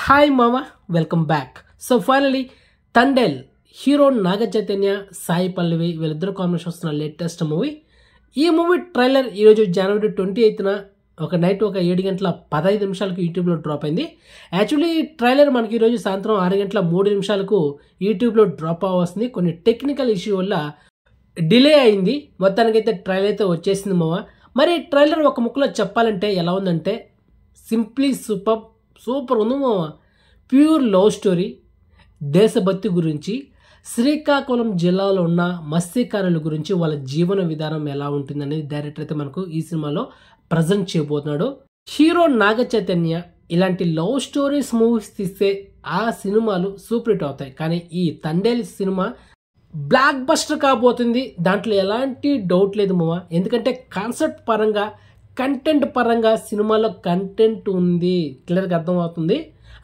Hi మామా, welcome back. So finally Thandel hero Naga Chaitanya, Sai Pallavi వీళ్ళిద్దరు combination వస్తున్న లేటెస్ట్ మూవీ. ఈ మూవీ ట్రైలర్ ఈరోజు జనవరి 28న నైట్ 7:15 యూట్యూబ్లో డ్రాప్ అయింది. యాక్చువల్లీ ఈ ట్రైలర్ మనకి ఈరోజు సాయంత్రం 6:03 యూట్యూబ్లో డ్రాప్ అవ్వాల్సింది. కొన్ని టెక్నికల్ ఇష్యూ వల్ల డిలే అయింది. మొత్తానికైతే ట్రైలర్ అయితే వచ్చేసింది మామ. మరి ట్రైలర్ ఒక ముక్కలో చెప్పాలంటే ఎలా ఉందంటే సింప్లీ సూపర్ ఉంది మామ. ప్యూర్ లవ్ స్టోరీ, దేశభక్తి గురించి, శ్రీకాకుళం జిల్లాలో ఉన్న మత్స్యకారుల గురించి వాళ్ళ జీవన విధానం ఎలా ఉంటుందనేది డైరెక్టర్ అయితే మనకు ఈ సినిమాలో ప్రజెంట్ చేయబోతున్నాడు. హీరో నాగ చైతన్య ఇలాంటి లవ్ స్టోరీస్ మూవీస్ తీస్తే ఆ సినిమాలు సూపర్ హిట్ అవుతాయి. కానీ ఈ తండేల్ సినిమా బ్లాక్ బస్టర్ కాబోతుంది, దాంట్లో ఎలాంటి డౌట్ లేదు మామ. ఎందుకంటే కాన్సెప్ట్ పరంగా, కంటెంట్ పరంగా సినిమాలో కంటెంట్ ఉంది, క్లియర్గా అర్థమవుతుంది.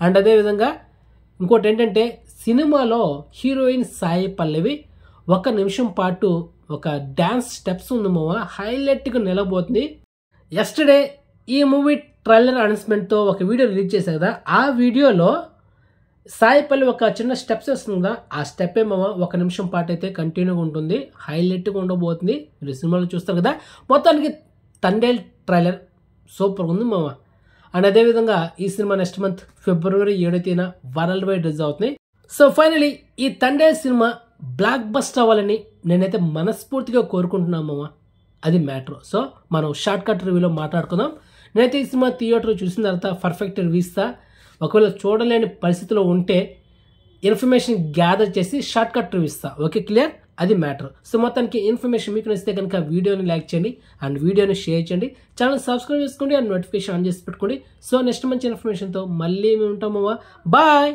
అండ్ అదేవిధంగా ఇంకోటి ఏంటంటే సినిమాలో హీరోయిన్ సాయి పల్లవి 1 నిమిషం పాటు ఒక డ్యాన్స్ స్టెప్స్ ఉంది మామ, హైలైట్గా నిలబోతుంది. ఎస్టర్డే ఈ మూవీ ట్రైలర్ అనౌన్స్మెంట్తో ఒక వీడియో రిలీజ్ చేశారు కదా, ఆ వీడియోలో సాయి పల్లవి ఒక చిన్న స్టెప్స్ వేస్తుంది కదా, ఆ స్టెప్ ఏమో 1 నిమిషం పాటు అయితే కంటిన్యూగా ఉంటుంది, హైలైట్గా ఉండబోతుంది. మీరు సినిమాలో చూస్తారు కదా. మొత్తానికి తండేల్ ట్రైలర్ సూపర్గా ఉంది మామ. అండ్ అదేవిధంగా ఈ సినిమా నెక్స్ట్ మంత్ ఫిబ్రవరి 7న వరల్డ్ వైడ్ రిలీజ్ అవుతుంది. సో ఫైనలీ ఈ తండేల్ సినిమా బ్లాక్ బస్టర్ అవ్వాలని నేనైతే మనస్ఫూర్తిగా కోరుకుంటున్నాను మామ. అది మ్యాటర్. సో మనం షార్ట్ కట్ రివ్యూలో మాట్లాడుకుందాం. నేనైతే ఈ సినిమా థియేటర్ చూసిన తర్వాత పర్ఫెక్ట్ రివ్యూ ఇస్తా. ఒకవేళ చూడలేని పరిస్థితిలో ఉంటే ఇన్ఫర్మేషన్ గ్యాదర్ చేసి షార్ట్ కట్ రివ్యూ ఇస్తా. Okay, clear? అది మ్యాటర్. సో మొత్తానికి ఇన్ఫర్మేషన్ మీకు నచ్చితే కనుక వీడియోని లైక్ చేయండి అండ్ వీడియోని షేర్ చేయండి, ఛానల్ సబ్స్క్రైబ్ చేసుకోండి అండ్ నోటిఫికేషన్ ఆన్ చేసి పెట్టుకోండి. సో నెక్స్ట్ మంచి ఇన్ఫర్మేషన్తో మళ్ళీ మేము ఉంటాము. బాయ్.